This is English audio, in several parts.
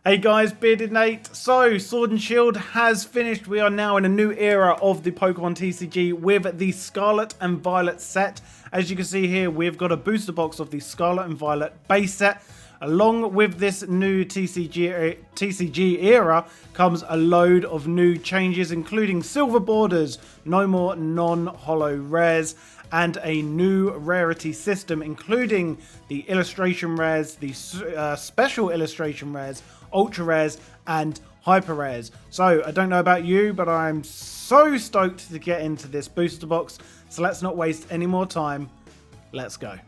Hey guys, Bearded Nate. So, Sword and Shield has finished. We are now in a new era of the Pokemon TCG with the Scarlet and Violet set. As you can see here, we've got a booster box of the Scarlet and Violet Base Set. Along with this new TCG era comes a load of new changes, including silver borders, no more non-holo rares, and a new rarity system, including the illustration rares, the special illustration rares, ultra rares, and hyper rares. So I don't know about you, but I'm so stoked to get into this booster box. So let's not waste any more time. Let's go.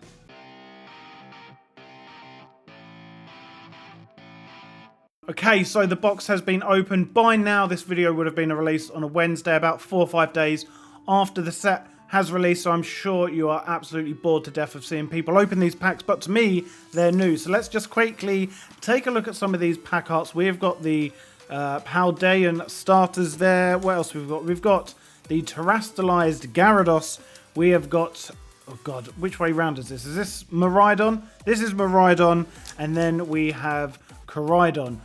Okay, so the box has been opened. By now, this video would have been released on a Wednesday, about 4 or 5 days after the set has released. So I'm sure you are absolutely bored to death of seeing people open these packs, but to me, they're new. So let's just quickly take a look at some of these pack arts. We've got the Paldean starters there. What else we've got? We've got the terastallized Gyarados. We have got, oh god, which way round is this? Is this Miraidon? This is Miraidon, and then we have Koraidon.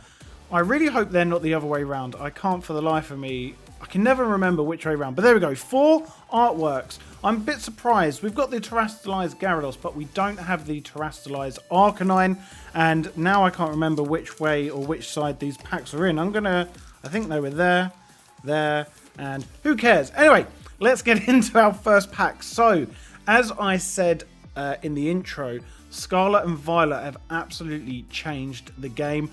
I really hope they're not the other way around. I can't for the life of me. I can never remember which way around. But there we go. 4 artworks. I'm a bit surprised. We've got the terastallized Gyarados, but we don't have the terastallized Arcanine. And now I can't remember which way or which side these packs are in. I think they were there, and who cares? Anyway, let's get into our first pack. So, as I said in the intro, Scarlet and Violet have absolutely changed the game.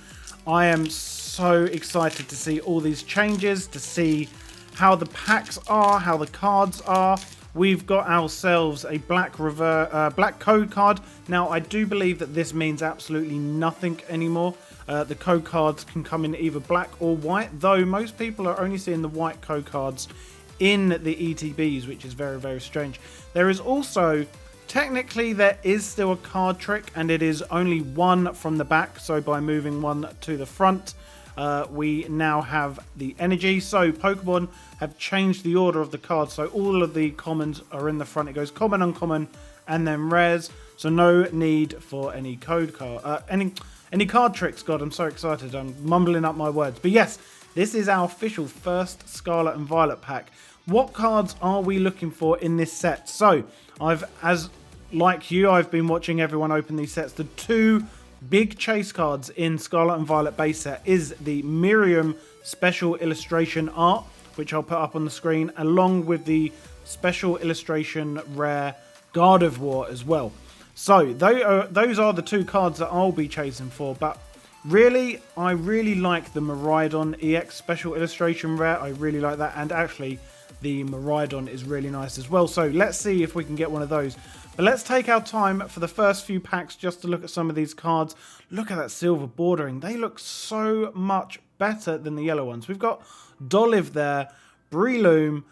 I am so excited to see all these changes, to see how the packs are, how the cards are. We've got ourselves a black code card. Now, I do believe that this means absolutely nothing anymore. The code cards can come in either black or white, though most people are only seeing the white code cards in the ETBs, which is very, very strange. There is also, technically, there is still a card trick, and it is only one from the back. So by moving one to the front, we now have the energy. So Pokemon have changed the order of the cards. So all of the commons are in the front. It goes common, uncommon, and then rares. So no need for any code card, any card tricks. God, I'm so excited. I'm mumbling up my words. But yes, this is our official first Scarlet and Violet pack. What cards are we looking for in this set? So like you, I've been watching everyone open these sets. The 2 big chase cards in Scarlet and Violet Base Set is the Miriam special illustration art, which I'll put up on the screen, along with the special illustration rare Gardevoir as well. So those are the 2 cards that I'll be chasing for. But really, I really like the Miraidon EX special illustration rare. I really like that, and actually the Miraidon is really nice as well. So let's see if we can get one of those. But let's take our time for the first few packs just to look at some of these cards. Look at that silver bordering. They look so much better than the yellow ones. We've got Dolive there, Breloom.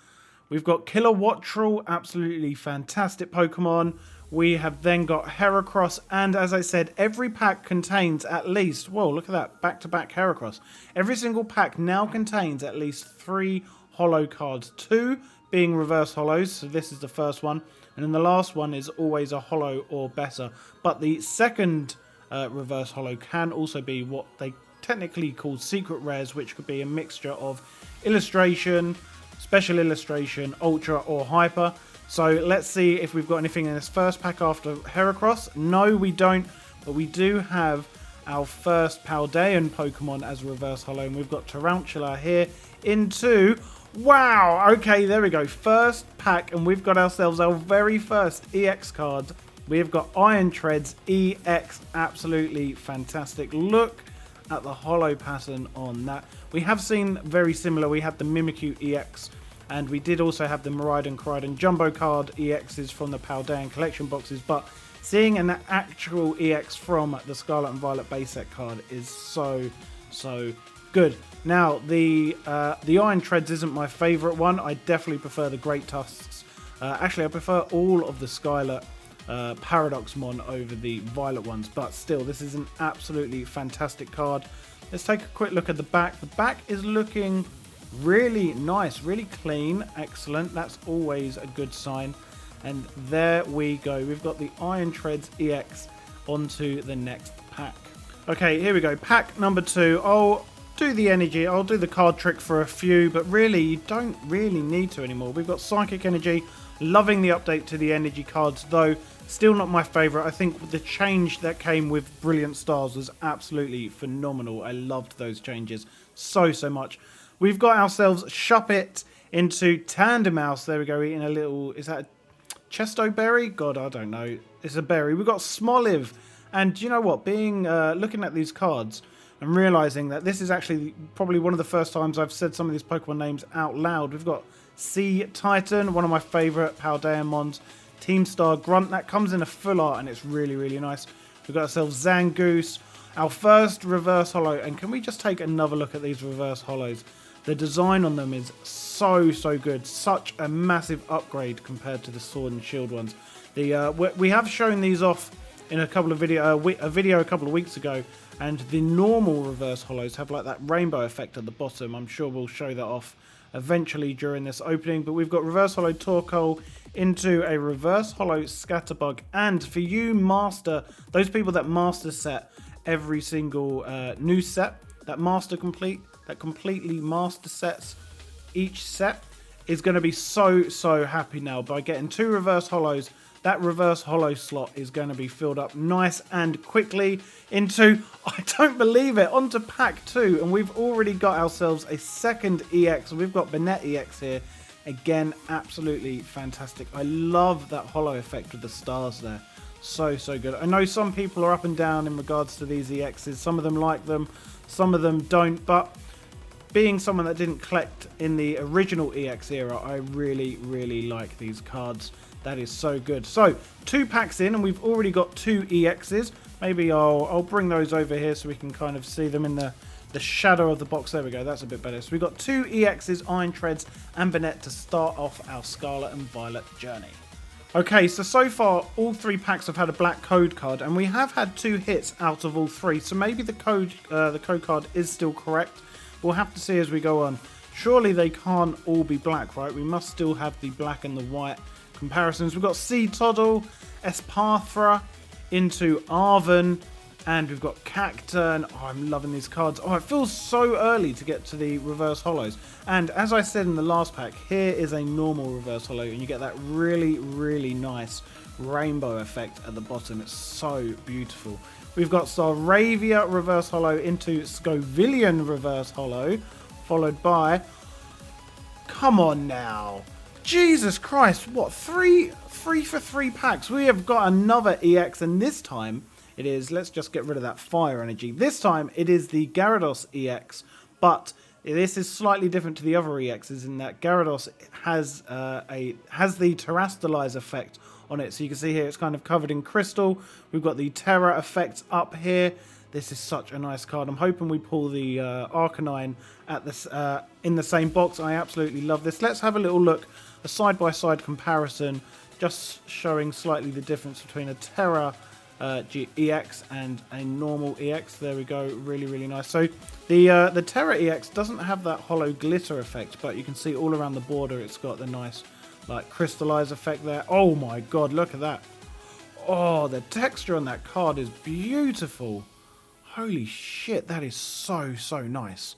We've got Kilowattrel, absolutely fantastic Pokemon. We have then got Heracross, and as I said, every pack contains at least, whoa, look at that, back-to-back Heracross. Every single pack now contains at least 3 holo cards, 2 being reverse holos, so this is the first one, and then the last one is always a holo or better. But the second reverse holo can also be what they technically call secret rares, which could be a mixture of illustration, special illustration, ultra, or hyper. So let's see if we've got anything in this first pack after Heracross. No, we don't, but we do have our first Paldean Pokemon as a reverse holo, and we've got Tarantula here into... Wow, okay, there we go. First pack, and we've got ourselves our very first EX card. We've got Iron Treads EX, absolutely fantastic. Look at the holo pattern on that. We have seen very similar. We had the Mimikyu EX, and we did also have the Miraidon, Koraidon Jumbo card EXs from the Paldean collection boxes, but seeing an actual EX from the Scarlet and Violet Base Set card is so good. Now, the Iron Treads isn't my favourite one. I definitely prefer the Great Tusks. Actually, I prefer all of the Scarlet Paradoxmon over the Violet ones, but still, this is an absolutely fantastic card. Let's take a quick look at the back. The back is looking really nice, really clean, excellent. That's always a good sign. And there we go. We've got the Iron Treads EX onto the next pack. Okay, here we go. Pack number 2. I'll do the energy. I'll do the card trick for a few, but really, you don't really need to anymore. We've got Psychic Energy. Loving the update to the energy cards, though still not my favourite. I think the change that came with Brilliant Stars was absolutely phenomenal. I loved those changes so much. We've got ourselves Shuppet into Tandemaus. There we go, eating a little... Is that a Chesto berry? God, I don't know. It's a berry. We've got Smoliv. And do you know what? Looking at these cards and realising that this is actually probably one of the first times I've said some of these Pokemon names out loud. We've got Sea Titan, one of my favourite Paldeamons. Team Star Grunt, that comes in a full art and it's really nice. We've got ourselves Zangoose, our first reverse holo. And can we just take another look at these reverse holos? The design on them is so good. Such a massive upgrade compared to the Sword and Shield ones. We have shown these off in a video a couple of weeks ago, and the normal reverse holos have like that rainbow effect at the bottom. I'm sure we'll show that off eventually during this opening. But we've got reverse holo Torkoal into a reverse holo Scatterbug, and for you those people that master set every single new set, that completely master sets each set, is going to be so happy now by getting 2 reverse holos. That reverse holo slot is going to be filled up nice and quickly into, I don't believe it, onto pack 2. And we've already got ourselves a second EX. We've got Banette EX here. Again, absolutely fantastic. I love that holo effect with the stars there. So good. I know some people are up and down in regards to these EXs. Some of them like them, some of them don't. But being someone that didn't collect in the original EX era, I really like these cards. That is so good. So 2 packs in and we've already got 2 EXs. Maybe I'll bring those over here so we can kind of see them in the shadow of the box. There we go. That's a bit better. So we've got 2 EXs, Iron Treads and Banette to start off our Scarlet and Violet journey. Okay, so far all 3 packs have had a black code card, and we have had 2 hits out of all 3. So maybe the code card is still correct. We'll have to see as we go on. Surely they can't all be black, right? We must still have the black and the white comparisons. We've got Sea Toddle, Espathra into Arven, and we've got Cacturne. Oh, I'm loving these cards. Oh, it feels so early to get to the reverse holos. And as I said in the last pack, here is a normal reverse holo, and you get that really nice rainbow effect at the bottom. It's so beautiful. We've got Staravia reverse holo into Scovillian reverse holo, followed by... Come on now. Jesus Christ, what, 3 for 3 packs? We have got another EX, and this time it is, let's just get rid of that fire energy. This time it is the Gyarados EX, but this is slightly different to the other EXs in that Gyarados has the Terrastalize effect on it. So you can see here it's kind of covered in crystal. We've got the Terra effect up here. This is such a nice card. I'm hoping we pull the Arcanine at this in the same box. I absolutely love this. Let's have a little look, a side-by-side comparison, just showing slightly the difference between a Terra EX and a normal EX. There we go, really nice. So the Terra EX doesn't have that hollow glitter effect, but you can see all around the border it's got the nice like crystallize effect there. Oh my god, look at that. Oh, the texture on that card is beautiful. Holy shit, that is so nice.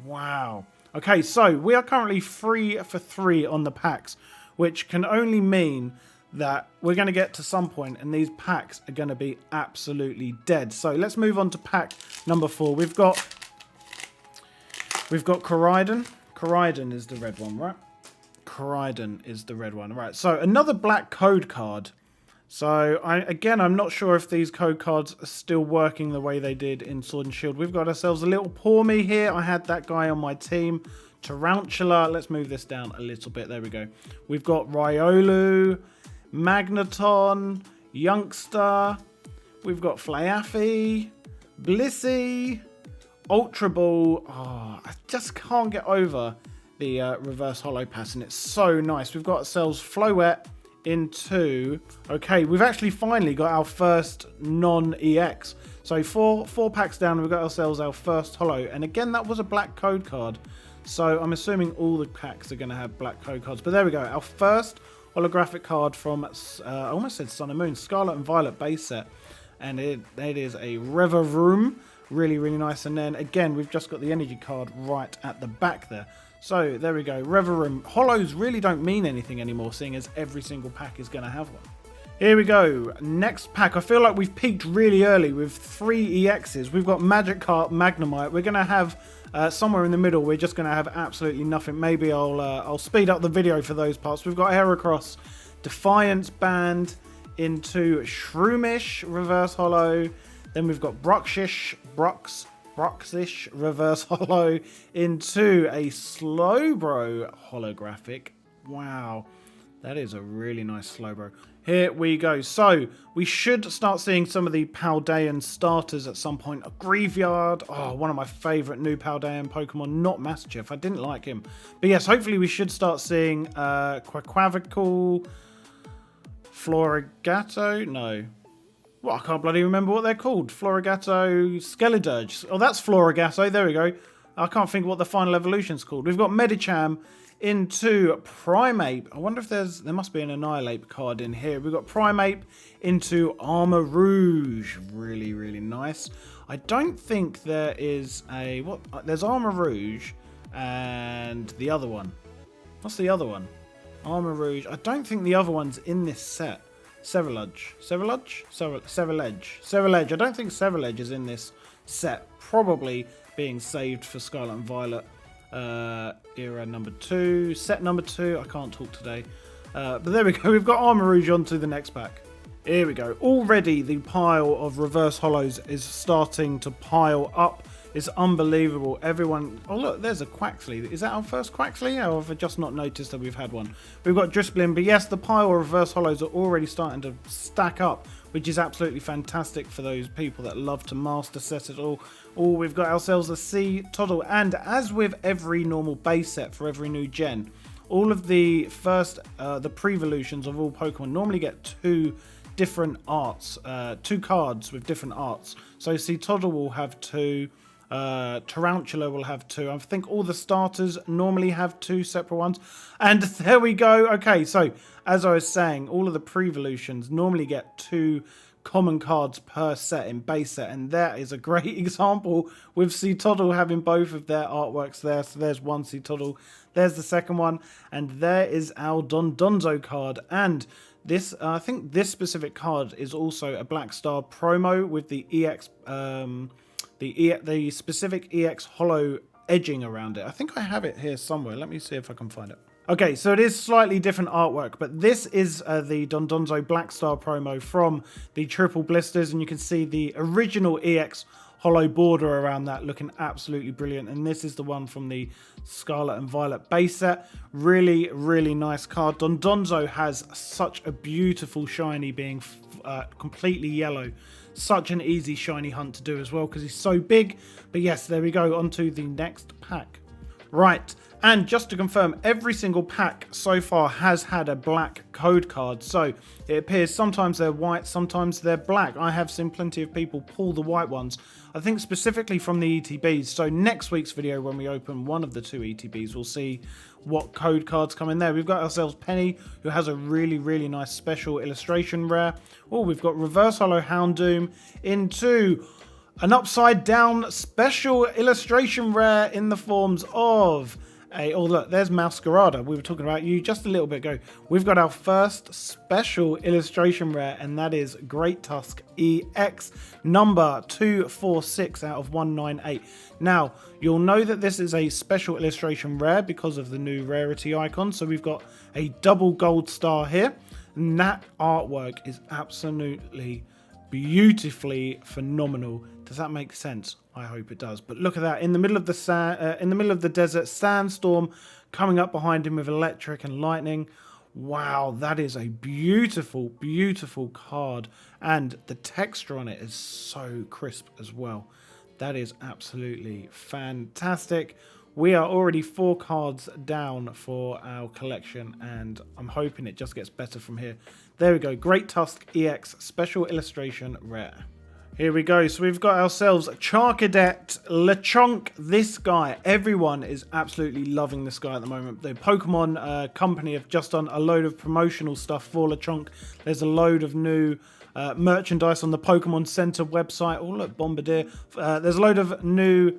Wow. Okay, so we are currently 3 for 3 on the packs, which can only mean that we're going to get to some point and these packs are going to be absolutely dead. So let's move on to pack number 4. We've got Koraidon. Koraidon is the red one, right? Koraidon is the red one, right? So another black code card. So I'm not sure if these code cards are still working the way they did in Sword and Shield. We've got ourselves a little Pawmi here. I had that guy on my team. Tarantula. Let's move this down a little bit. There we go. We've got Riolu, Magneton, Youngster. We've got Flaffy, Blissey, Ultra Ball. Oh, I just can't get over the reverse holo pass, and it's so nice. We've got ourselves Floette into... Okay, we've actually finally got our first non-EX. So four packs down, we've got ourselves our first holo. And again, that was a black code card. So I'm assuming all the packs are going to have black code cards. But there we go. Our first holographic card from, I almost said Sun and Moon, Scarlet and Violet Base Set. And it is a Reverum. Really, really nice. And then again, we've just got the energy card right at the back there. So there we go. Reverum. Holos really don't mean anything anymore, seeing as every single pack is going to have one. Here we go. Next pack. I feel like we've peaked really early with 3 EXs. We've got Magikarp, Magnemite. We're going to have somewhere in the middle. We're just going to have absolutely nothing. Maybe I'll speed up the video for those parts. We've got Heracross, Defiance Band into Shroomish, Reverse Holo. Then we've got Bruxish, Reverse Holo into a Slowbro holographic. Wow, that is a really nice Slowbro. Here we go. So we should start seeing some of the Paldean starters at some point. A Graveyard. Oh, one of my favourite new Paldean Pokemon. Not Mastiff. I didn't like him. But yes, hopefully we should start seeing Quaquavical, Florigato. No. Well, I can't bloody remember what they're called. Florigato, Skeledirge. Oh, that's Florigato. There we go. I can't think what the final evolution's called. We've got Medicham into Primeape. I wonder if there must be an Annihilate card in here. We've got Primeape into Armor Rouge. Really, really nice. I don't think there is a... what? There's Armor Rouge and the other one. What's the other one? Armor Rouge. I don't think the other one's in this set. Ceruledge. Ceruledge? Ceruledge. I don't think Ceruledge is in this set. Probably being saved for Scarlet and Violet era number 2. Set number 2. I can't talk today. But there we go. We've got Armor Rouge on to the next pack. Here we go. Already the pile of reverse holos is starting to pile up. It's unbelievable. Everyone... oh, look, there's a Quaxley. Is that our first Quaxley? Or have I just not noticed that we've had one? We've got Drifblim. But yes, the pile of reverse holos are already starting to stack up, which is absolutely fantastic for those people that love to master set it all. Oh, we've got ourselves a C Toddle. And as with every normal base set for every new gen, all of the first, the pre-evolutions of all Pokemon normally get 2 different arts, 2 cards with different arts. So C Toddle will have 2. Tarantula will have 2. I think all the starters normally have 2 separate ones. And there we go. Okay, so as I was saying, all of the pre-evolutions normally get 2 common cards per set in base set. And that is a great example with Cetoddle having both of their artworks there. So there's one Cetoddle, there's the second one, and there is our Dondonzo card. And this, I think this specific card is also a Black Star promo with the EX... the specific EX holo edging around it. I think I have it here somewhere. Let me see if I can find it. Okay, so it is slightly different artwork, but this is the Dondonzo Black Star promo from the Triple Blisters, and you can see the original EX holo border around that looking absolutely brilliant. And this is the one from the Scarlet and Violet base set. Really, really nice card. Dondonzo has such a beautiful shiny, being completely yellow. Such an easy shiny hunt to do as well because he's so big. But yes, there we go, on to the next pack. Right, and just to confirm, every single pack so far has had a black code card. So it appears sometimes they're white, sometimes they're black. I have seen plenty of people pull the white ones, I think specifically from the ETBs. So next week's video, when we open one of the 2 ETBs, we'll see what code cards come in there. We've got ourselves Penny, who has a really, really nice special illustration rare. Oh, we've got Reverse Holo Houndoom into an upside down special illustration rare in the forms of a... oh, look, there's Masquerada. We were talking about you just a little bit ago. We've got our first special illustration rare, and that is Great Tusk EX number 246 out of 198. Now, you'll know that this is a special illustration rare because of the new rarity icon. So we've got a double gold star here, and that artwork is absolutely beautifully phenomenal. Does that make sense? I hope it does. But look at that, in the middle of the desert, sandstorm coming up behind him with electric and lightning. Wow, that is a beautiful, beautiful card, and the texture on it is so crisp as well. That is absolutely fantastic. We are already 4 cards down for our collection, and I'm hoping it just gets better from here. There we go. Great Tusk EX Special Illustration Rare. Here we go. So we've got ourselves Charcadet Lechonk. This guy, everyone is absolutely loving this guy at the moment. The Pokemon company have just done a load of promotional stuff for Lechonk. There's a load of new merchandise on the Pokemon Center website. Oh, look, Bombardier. There's a load of new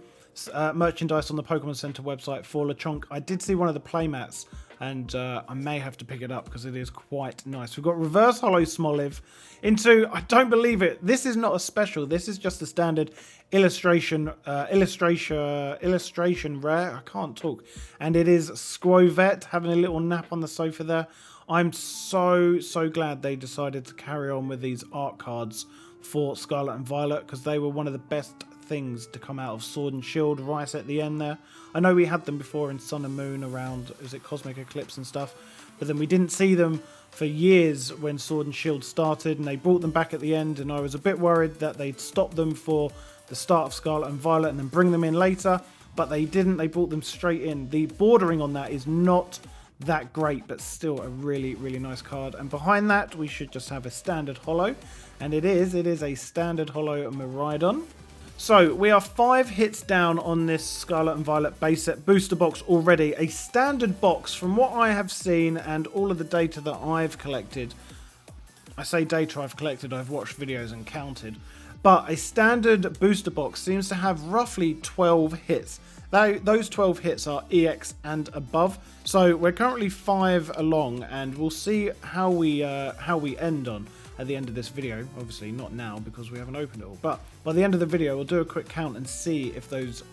merchandise on the Pokemon Center website for Lechonk. I did see one of the playmats, and I may have to pick it up because it is quite nice. We've got Reverse Holo Smoliv into, I don't believe it, this is not a special, this is just a standard illustration rare, I can't talk, and it is Squovet having a little nap on the sofa there. I'm so glad they decided to carry on with these art cards for Scarlet and Violet, because they were one of the best things to come out of Sword and Shield right at the end there. I know we had them before in Sun and Moon around, is it Cosmic Eclipse and stuff, but then we didn't see them for years when Sword and Shield started, and they brought them back at the end, and I was a bit worried that they'd stop them for the start of Scarlet and Violet and then bring them in later, but they didn't. They brought them straight in. The bordering on that is not that great, but still a really nice card. And behind that we should just have a standard holo, and it is a standard holo Miraidon. So we are 5 hits down on this Scarlet and Violet base set booster box already. A standard box from what I have seen and all of the data that I've collected. I say data I've collected, I've watched videos and counted. But a standard booster box seems to have roughly 12 hits. Those 12 hits are EX and above. So we're currently 5 along, and we'll see how we end on at the end of this video. Obviously not now because we haven't opened it all, but by the end of the video we'll do a quick count and see if those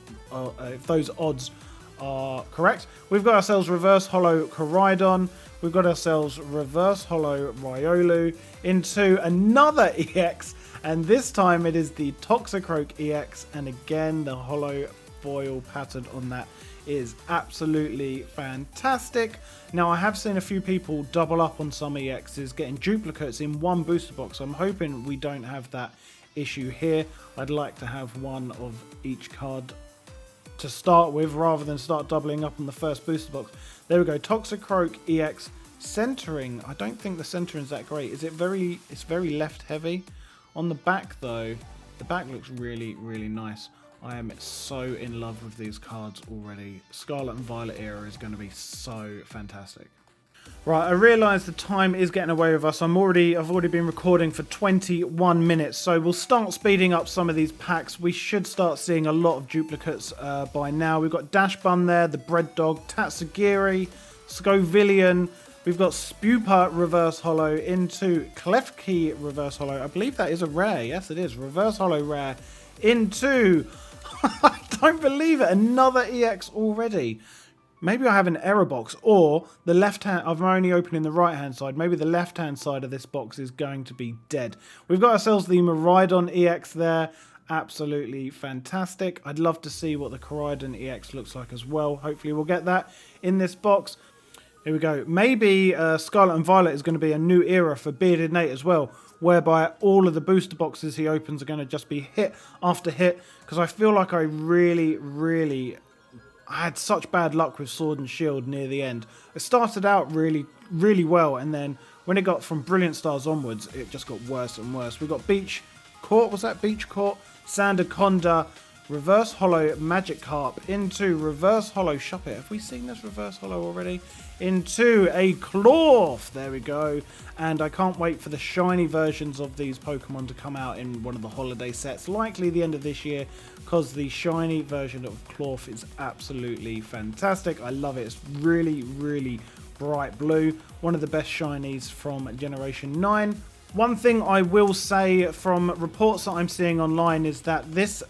odds are correct. We've got ourselves Reverse Holo Koraidon, we've got ourselves Reverse Holo Riolu into another EX, and this time it is the Toxicroak EX, and again the holo foil pattern on that is absolutely fantastic. Now I have seen a few people double up on some EXs, getting duplicates in one booster box. I'm hoping we don't have that issue here. I'd like to have one of each card to start with rather than start doubling up on the first booster box. There we go, Toxicroak EX centering. I don't think the centering is that great. Is it it's very left heavy. On the back though, the back looks really nice. I am so in love with these cards already. Scarlet and Violet era is going to be so fantastic. Right, I realise the time is getting away with us. I've already been recording for 21 minutes, so we'll start speeding up some of these packs. We should start seeing a lot of duplicates by now. We've got Dashbun there, the Bread Dog, Tatsugiri, Scovillion. We've got Spupa Reverse Holo into Klefki Reverse Holo. I believe that is a rare. Yes, it is. Reverse Holo rare into... I don't believe it. Another EX already. Maybe I have an error box, or the left hand, I'm only opening the right hand side. Maybe the left hand side of this box is going to be dead. We've got ourselves the Miraidon EX there. Absolutely fantastic. I'd love to see what the Koraidon EX looks like as well. Hopefully we'll get that in this box. Here we go. Maybe Scarlet and Violet is going to be a new era for Bearded Nate as well, whereby all of the booster boxes he opens are going to just be hit after hit, because I feel like I I had such bad luck with Sword and Shield near the end. It started out really well, and then when it got from Brilliant Stars onwards, it just got worse and worse. We got Beach Court, was that Beach Court? Sandaconda, Reverse Holo Magikarp into Reverse Holo Shuppet. Have we seen this Reverse Holo already? Into a Clorf. There we go. And I can't wait for the shiny versions of these Pokemon to come out in one of the holiday sets, likely the end of this year, because the shiny version of Clorf is absolutely fantastic. I love it. It's really bright blue. One of the best shinies from Generation 9. One thing I will say from reports that I'm seeing online is that this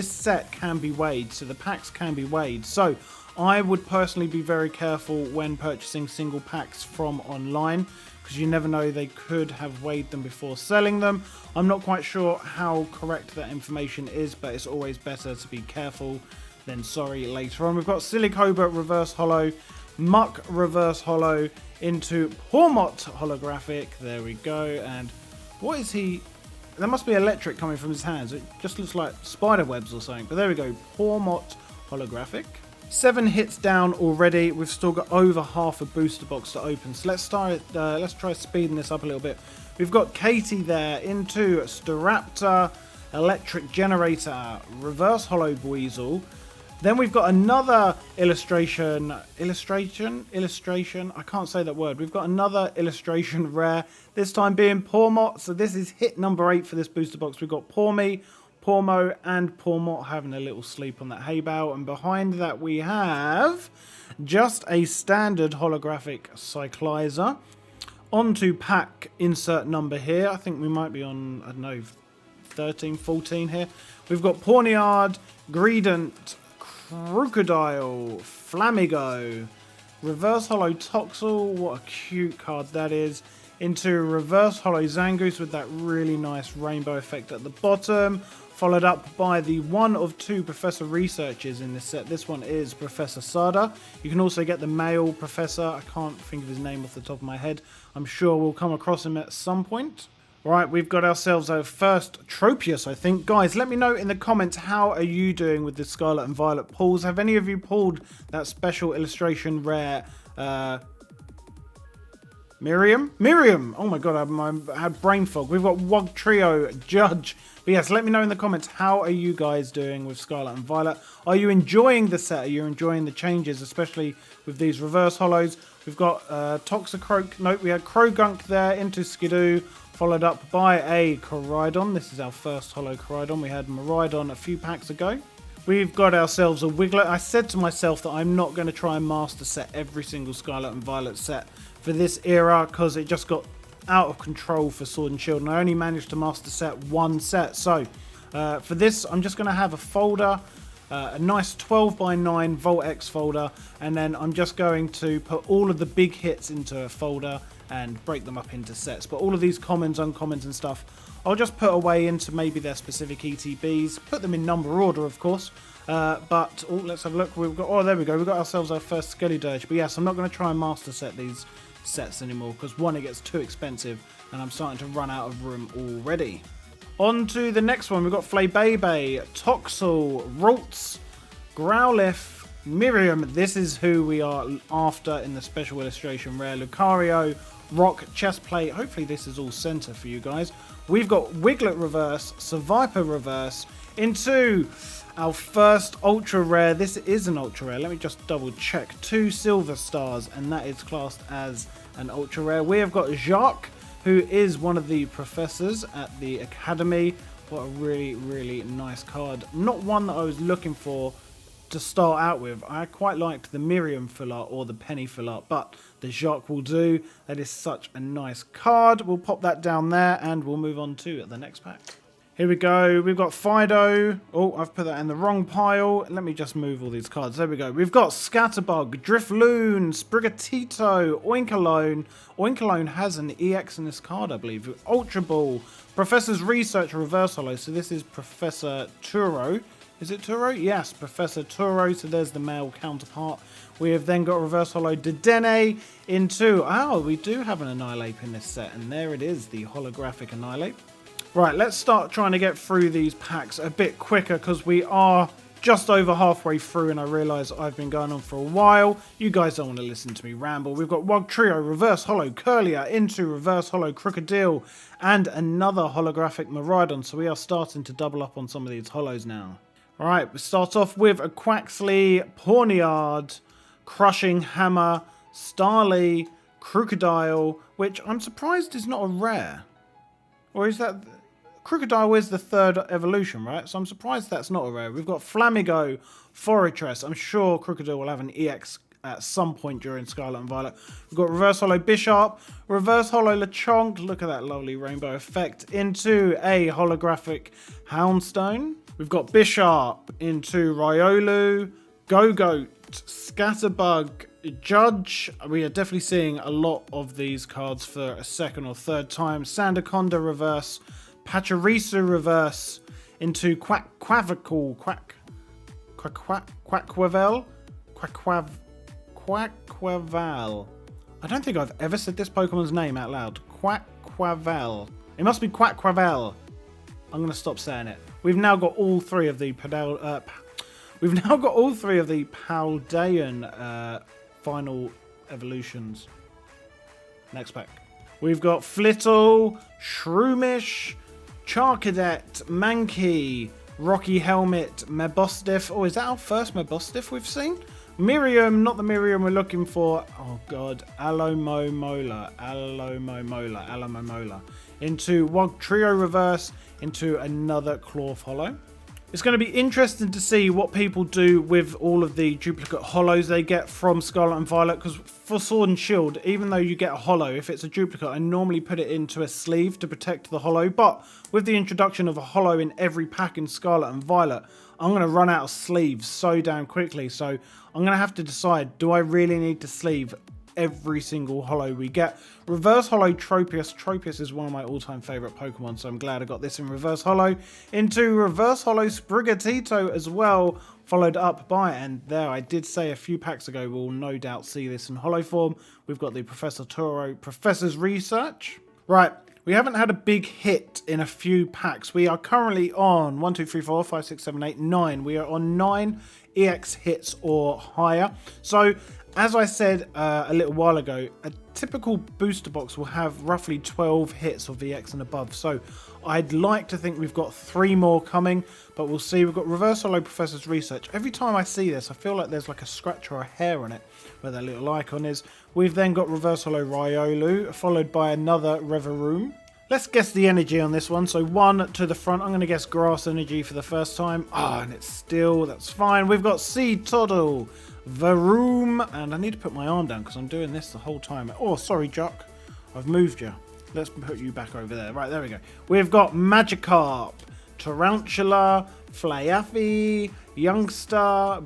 set can be weighed, so the packs can be weighed. So I would personally be very careful when purchasing single packs from online, because you never know, they could have weighed them before selling them. I'm not quite sure how correct that information is, but it's always better to be careful than sorry later on. We've got Silicobra Reverse Holo, Muck Reverse Holo into Pormot Holographic. There we go. And what is he? There must be electric coming from his hands. It just looks like spider webs or something. But there we go. Pormot Holographic. 7 hits down already. We've still got over half a booster box to open. So let's try speeding this up a little bit. We've got Katie there into Staraptor, Electric Generator, Reverse Holo Buizel, Then we've got another illustration. I can't say that word. We've got another illustration rare, this time being Pawmot. So this is hit number 8 for this booster box. We've got Pawmi, Pawmo, and Pawmot having a little sleep on that hay bale. And behind that we have just a standard holographic Cyclizer. On to pack insert number here. I think we might be on, I don't know, 13, 14 here. We've got Pawniard, Greedent, Crocodile, Flamigo, Reverse Holo Toxel, what a cute card that is, into Reverse Holo Zangoose with that really nice rainbow effect at the bottom, followed up by the one of 2 Professor Researchers in this set. This one is Professor Sada. You can also get the male Professor. I can't think of his name off the top of my head. I'm sure we'll come across him at some point. Right, we've got ourselves our first Tropius, I think. Guys, let me know in the comments, how are you doing with the Scarlet and Violet pulls? Have any of you pulled that special illustration rare Miriam? Oh my god, I had brain fog. We've got Wog Trio, Judge. But yes, let me know in the comments, how are you guys doing with Scarlet and Violet? Are you enjoying the set? Are you enjoying the changes, especially with these reverse holos? We've got Toxicroak. Nope, we had Krogunk there into Skidoo, followed up by a Koraidon. This is our first holo Koraidon. We had Miraidon a few packs ago. We've got ourselves a Wiglet. I said to myself that I'm not going to try and master set every single Scarlet and Violet set for this era, because it just got out of control for Sword and Shield, and I only managed to master set 1 set. So for this, I'm just going to have a folder, a nice 12x9 Volt X folder, and then I'm just going to put all of the big hits into a folder and break them up into sets. But all of these commons, uncommons and stuff, I'll just put away into maybe their specific ETBs, put them in number order, of course. But let's have a look. We've got, there we go. We've got ourselves our first Skeledirge. But yes, I'm not going to try and master set these sets anymore, because one, it gets too expensive, and I'm starting to run out of room already. On to the next one. We've got Flabebe, Toxel, Ralts, Growlithe, Miriam. This is who we are after in the special illustration rare. Lucario, Rock, Chestplate. Hopefully this is all center for you guys. We've got Wiglet reverse, Seviper reverse, into our first ultra rare. This is an ultra rare. Let me just double check. 2 silver stars, and that is classed as an ultra rare. We have got Jacques, who is one of the professors at the academy. What a really, really nice card. Not one that I was looking for to start out with. I quite liked the Miriam full art or the Penny full art, but the Jacques will do. That is such a nice card. We'll pop that down there, and we'll move on to the next pack. Here we go. We've got Fido. Oh, I've put that in the wrong pile. Let me just move all these cards. There we go. We've got Scatterbug, Drifloon, Sprigatito, Oinkologne. Oinkologne has an EX in this card, I believe. Ultra Ball, Professor's Research Reverse Holo. So this is Professor Turo. Is it Turo? Yes, Professor Turo. So there's the male counterpart. We have then got Reverse Holo Dedenne into... Oh, we do have an Annihilape in this set. And there it is, the holographic Annihilape. Right, let's start trying to get through these packs a bit quicker, because we are just over halfway through, and I realise I've been going on for a while. You guys don't want to listen to me ramble. We've got Wog Trio, Reverse Holo Curlia, into Reverse Holo Crocodile, and another holographic Miraidon. So we are starting to double up on some of these holos now. Alright, we start off with a Quaxley, Pawniard, Crushing Hammer, Starly, Crocodile, which I'm surprised is not a rare. Or is that... Crocodile is the 3rd evolution, right? So I'm surprised that's not a rare. We've got Flamigo, Fortress. I'm sure Crocodile will have an EX at some point during Scarlet and Violet. We've got Reverse Holo Bishop, Reverse Holo Lechonk. Look at that lovely rainbow effect. Into a holographic Houndstone. We've got Bishop into Riolu, Gogoat, Scatterbug, Judge. We are definitely seeing a lot of these cards for a 2nd or 3rd time. Sandaconda reverse, Pachirisu reverse, into Quaquaval, Quaquaval. I don't think I've ever said this Pokemon's name out loud. Quaquaval. It must be Quaquaval. I'm going to stop saying it. We've now got all 3 of the Paldean final evolutions. Next pack. We've got Flittle, Shroomish, Charcadet, Mankey, Rocky Helmet, Mebostiff. Oh, is that our first Mebostiff we've seen? Miriam, not the Miriam we're looking for. Oh god, Alomomola. Into one Trio Reverse, into another Cloth Holo. It's going to be interesting to see what people do with all of the duplicate holos they get from Scarlet and Violet, because for Sword and Shield, even though you get a holo, if it's a duplicate, I normally put it into a sleeve to protect the holo, but with the introduction of a holo in every pack in Scarlet and Violet, I'm going to run out of sleeves so damn quickly, so I'm going to have to decide, do I really need to sleeve every single holo we get? Reverse holo Tropius. Tropius is one of my all-time favorite Pokemon, so I'm glad I got this in reverse holo. Into reverse holo Sprigatito as well, followed up by, and there I did say a few packs ago, we'll no doubt see this in holo form. We've got the Professor Toro Professor's Research. Right, we haven't had a big hit in a few packs. We are currently on 1, 2, 3, 4, 5, 6, 7, 8, 9. We are on 9 EX hits or higher. So as I said a little while ago, a typical booster box will have roughly 12 hits of EX and above. So I'd like to think we've got 3 more coming, but we'll see. We've got Reverse Holo Professor's Research. Every time I see this, I feel like there's like a scratch or a hair on it, where that little icon is. We've then got Reverse Holo Riolu, followed by another Reveroom. Let's guess the energy on this one. So 1 to the front. I'm going to guess Grass Energy for the first time. And it's still, that's fine. We've got Sea Toddle, Varoom, and I need to put my arm down because I'm doing this the whole time. Oh, sorry, Jock. I've moved you. Let's put you back over there. Right, there we go. We've got Magikarp, Tarantula, Flaaffy, Youngster,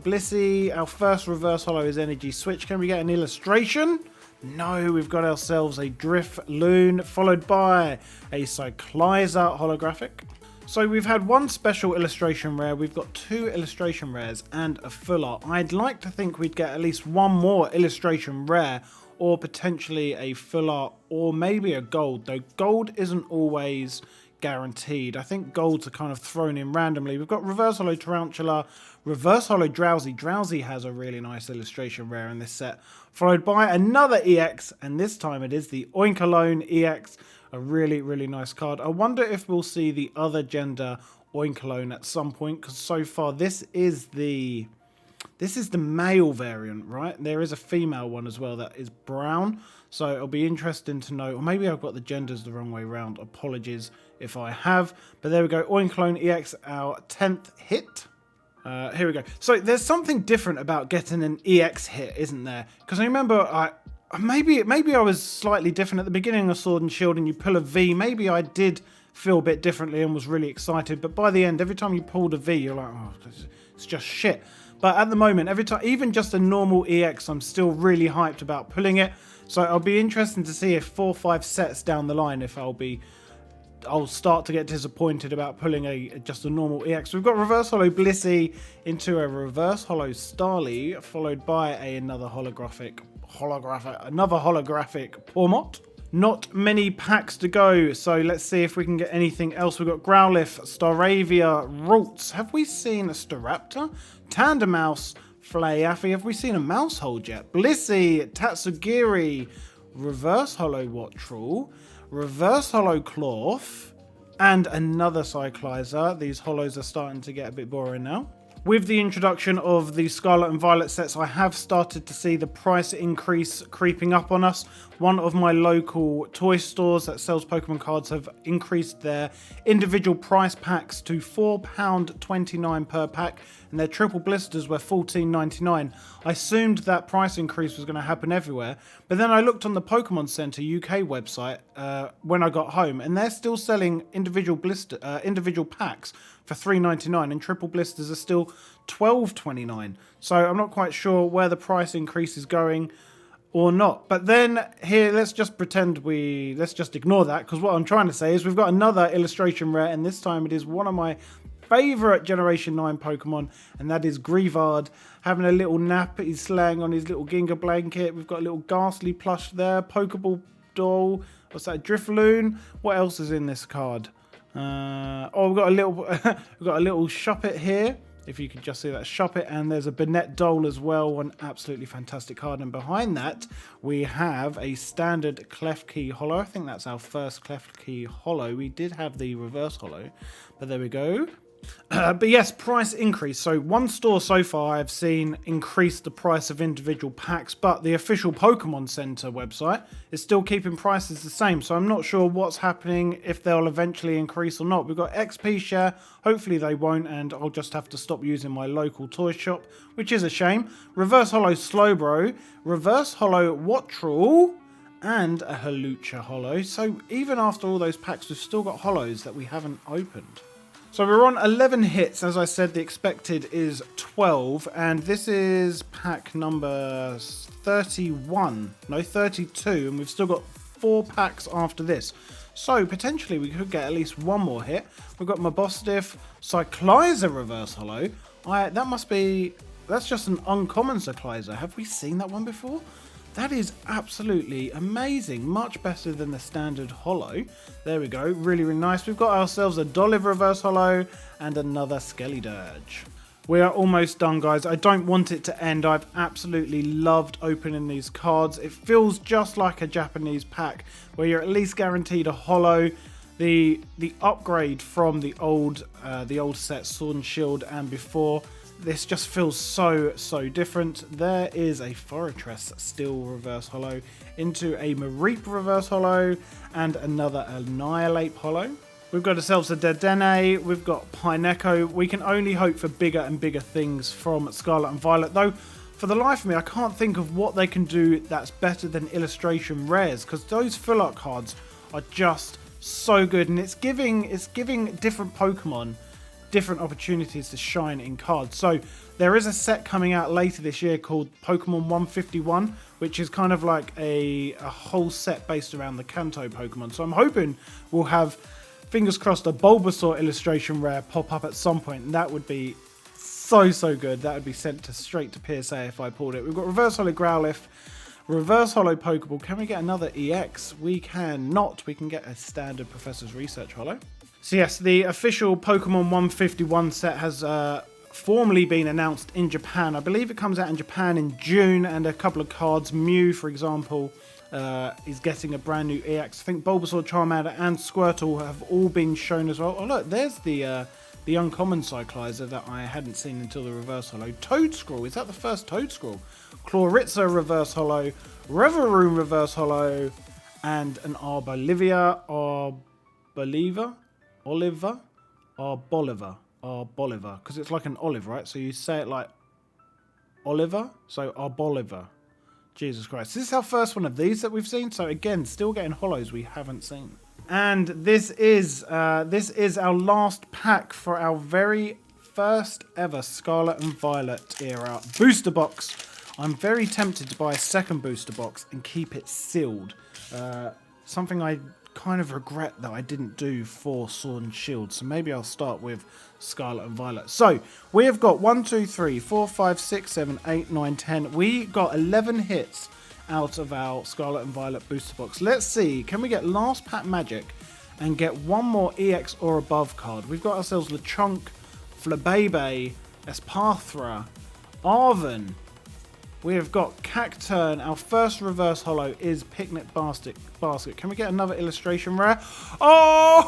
Blissey. Our first reverse holo is Energy Switch. Can we get an illustration? No, we've got ourselves a Drifloon, followed by a Cyclizer holographic. So we've had 1 special illustration rare, we've got 2 illustration rares and a full art. I'd like to think we'd get at least 1 more illustration rare, or potentially a full art, or maybe a gold, though gold isn't always guaranteed. I think golds are kind of thrown in randomly. We've got Reverse Holo Tarantula, Reverse Holo Drowsy. Drowsy has a really nice illustration rare in this set, followed by another EX, and this time it is the Oinkologne EX, a really, really nice card. I wonder if we'll see the other gender Oinkologne at some point, because so far this is the male variant, right? There is a female one as well that is brown, so it'll be interesting to know, or maybe I've got the genders the wrong way around. Apologies if I have, but there we go. Oinkologne EX, our 10th hit. Here we go. So there's something different about getting an EX hit, isn't there? Because I remember maybe I was slightly different at the beginning of Sword and Shield, and you pull a V. Maybe I did feel a bit differently and was really excited, but by the end, every time you pulled a V, you're like, oh, it's just shit. But at the moment, every time, even just a normal EX, I'm still really hyped about pulling it. So it'll be interesting to see if 4 or 5 sets down the line, if I'll start to get disappointed about pulling just a normal EX. We've got Reverse Holo Blissey into a Reverse Holo Starly, followed by another holographic Pormot. Not many packs to go, so let's see if we can get anything else. We've got Growlithe, Staravia, Roots. Have we seen a Staraptor? Tandemaus, Flaaffy. Have we seen a Mousehold yet? Blissey, Tatsugiri, Reverse Holo Wattrel, Reverse Holo Cloth, and another Cyclizer. These holos are starting to get a bit boring now. With the introduction of the Scarlet and Violet sets, I have started to see the price increase creeping up on us. One of my local toy stores that sells Pokemon cards have increased their individual price packs to £4.29 per pack, and their triple blisters were £14.99. I assumed that price increase was going to happen everywhere, but then I looked on the Pokemon Center UK website when I got home, and they're still selling individual packs for £3.99, and triple blisters are still £12.29. So I'm not quite sure where the price increase is going or not. But then here, let's just ignore that, because what I'm trying to say is we've got another illustration rare, and this time it is one of my favourite Generation 9 Pokemon, and that is Greavard, having a little nap. He's laying on his little Ginga blanket. We've got a little Ghastly plush there, Pokeball doll. What's that? Drifloon. What else is in this card? We've got a little Shuppet here. If you could just see that, Shuppet, and there's a Bennett doll as well. One absolutely fantastic card. And behind that, we have a standard Klefki holo. I think that's our first Klefki holo. We did have the reverse holo, but there we go. But yes, price increase. So one store so far I've seen increase the price of individual packs, but the official Pokemon Center website is still keeping prices the same. So I'm not sure what's happening, if they'll eventually increase or not. We've got XP share. Hopefully they won't, and I'll just have to stop using my local toy shop, which is a shame. Reverse Holo Slowbro, Reverse Holo Wattrel, and a Halucha Holo. So even after all those packs, we've still got Holos that we haven't opened. So we're on 11 hits. As I said, the expected is 12, and this is pack number 31. No, 32, and we've still got 4 packs after this. So potentially we could get at least one more hit. We've got Mabostiff, Cyclizer Reverse Holo. That's just an uncommon Cyclizer. Have we seen that one before? That is absolutely amazing. Much better than the standard holo. There we go. Really, really nice. We've got ourselves a Dolive Reverse Holo and another Skeledirge. We are almost done, guys. I don't want it to end. I've absolutely loved opening these cards. It feels just like a Japanese pack where you're at least guaranteed a holo. The upgrade from the old set Sword and Shield and before, this just feels so different. There is a Fortress Steel Reverse Holo into a Mareep Reverse Holo and another Annihilate Holo. We've got ourselves a Dedenne, we've got Pineco. We can only hope for bigger and bigger things from Scarlet and Violet, though for the life of me I can't think of what they can do that's better than illustration rares, because those full art cards are just so good, and it's giving different Pokemon different opportunities to shine in cards. So there is a set coming out later this year called Pokemon 151, which is kind of like a whole set based around the Kanto Pokemon. So I'm hoping we'll have, fingers crossed, a Bulbasaur illustration rare pop up at some point, and that would be so good. That would be sent straight to PSA if I pulled it. We've got Reverse Holo Growlithe, Reverse Holo Pokeball. Can we get another EX? We can not. We can get a standard Professor's Research Holo. So yes, the official Pokemon 151 set has formally been announced in Japan. I believe it comes out in Japan in June, and a couple of cards, Mew for example, is getting a brand new EX. I think Bulbasaur, Charmander and Squirtle have all been shown as well. Oh look, there's the uncommon Cyclizer that I hadn't seen until the Reverse Holo. Toadscroll, is that the first Toadscroll? Chloritza Reverse Holo, Reveroom Reverse Holo, and an Arboliva, Bolivar, because it's like an olive, right? So you say it like Oliver, so Arboliva. Jesus Christ. This is our first one of these that we've seen, so again, still getting holos we haven't seen. And this is our last pack for our very first ever Scarlet and Violet era booster box. I'm very tempted to buy a second booster box and keep it sealed. Something I kind of regret that I didn't do for Sword and Shield, so maybe I'll start with Scarlet and Violet. So we have got 1, 2, 3, 4, 5, 6, 7, 8, 9, 10. We got 11 hits out of our Scarlet and Violet booster box. Let's see, can we get last pack magic and get one more EX or above card? We've got ourselves Lechonk, Flabebe, Espathra, Arven. We have got Cacturn. Our first reverse holo is Picnic Basket. Can we get another illustration rare? Oh,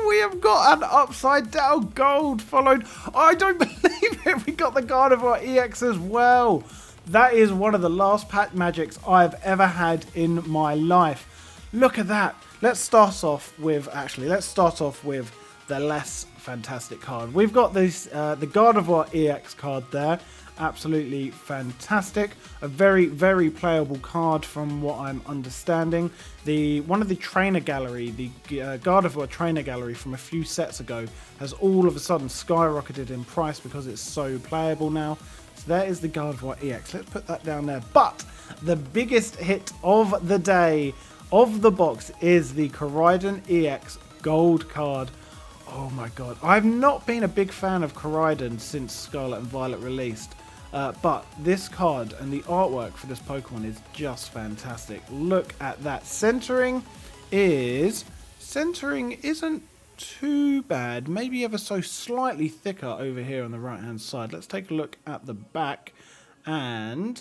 we have got an upside down gold followed. I don't believe it. We got the Gardevoir EX as well. That is one of the last pack magics I've ever had in my life. Look at that. Let's start off with the less fantastic card. We've got this the Gardevoir EX card there. Absolutely fantastic. A very, very playable card from what I'm understanding. One of the trainer gallery, the Gardevoir trainer gallery from a few sets ago, has all of a sudden skyrocketed in price because it's so playable now. So there is the Gardevoir EX. Let's put that down there. But the biggest hit of the day of the box is the Koraidon EX gold card. Oh my god. I've not been a big fan of Koraidon since Scarlet and Violet released. But this card and the artwork for this Pokemon is just fantastic. Look at that. Centering isn't too bad. Maybe ever so slightly thicker over here on the right hand side. Let's take a look at the back. And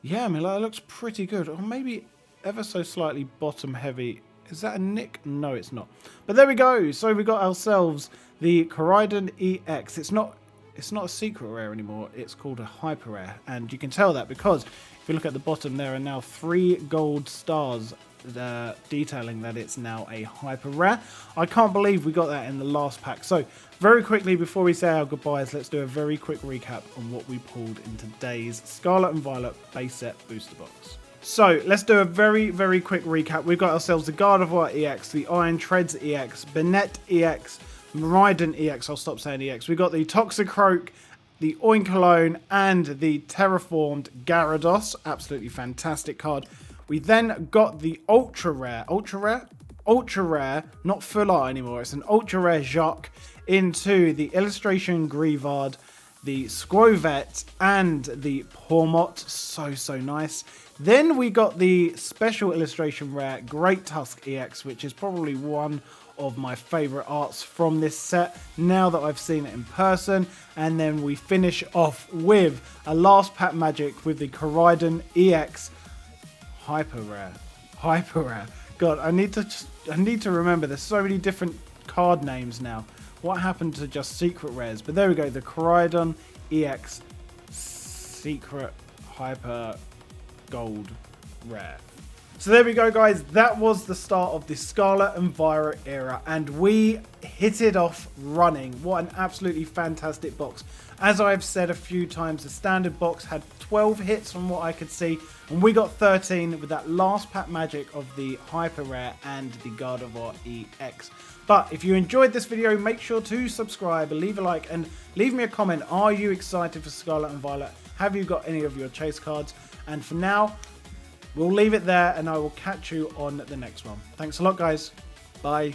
yeah, I mean, that looks pretty good. Or maybe ever so slightly bottom heavy Is that a nick? No, it's not. But there we go. So we got ourselves the Koraidon EX. It's not a secret rare anymore. It's called a hyper rare. And you can tell that because if you look at the bottom, there are now 3 gold stars detailing that it's now a hyper rare. I can't believe we got that in the last pack. So very quickly before we say our goodbyes, let's do a very quick recap on what we pulled in today's Scarlet and Violet Base Set booster box. So let's do a very, very quick recap. We've got ourselves the Gardevoir EX, the Iron Treads EX, Banette EX, Miraidon EX, I'll stop saying EX. We've got the Toxicroak, the Oinkologne, and the Terraformed Gyarados. Absolutely fantastic card. We then got the Ultra Rare, not full art anymore. It's an Ultra Rare Jacques into the Illustration Greavard, the Squovet, and the Pormot. So nice. Then we got the Special Illustration Rare Great Tusk EX, which is probably one of my favourite arts from this set now that I've seen it in person. And then we finish off with a last pack magic with the Koraidon EX Hyper Rare. God, I need to remember. There's so many different card names now. What happened to just secret rares? But there we go. The Koraidon EX Secret Hyper Gold Rare. So there we go, guys. That was the start of the Scarlet and Violet era, and we hit it off running. What an absolutely fantastic box. As I've said a few times, the standard box had 12 hits from what I could see, and we got 13 with that last pack magic of the Hyper Rare and the Gardevoir EX. But if you enjoyed this video, make sure to subscribe, leave a like, and leave me a comment. Are you excited for Scarlet and Violet? Have you got any of your chase cards? And for now, we'll leave it there, and I will catch you on the next one. Thanks a lot, guys. Bye.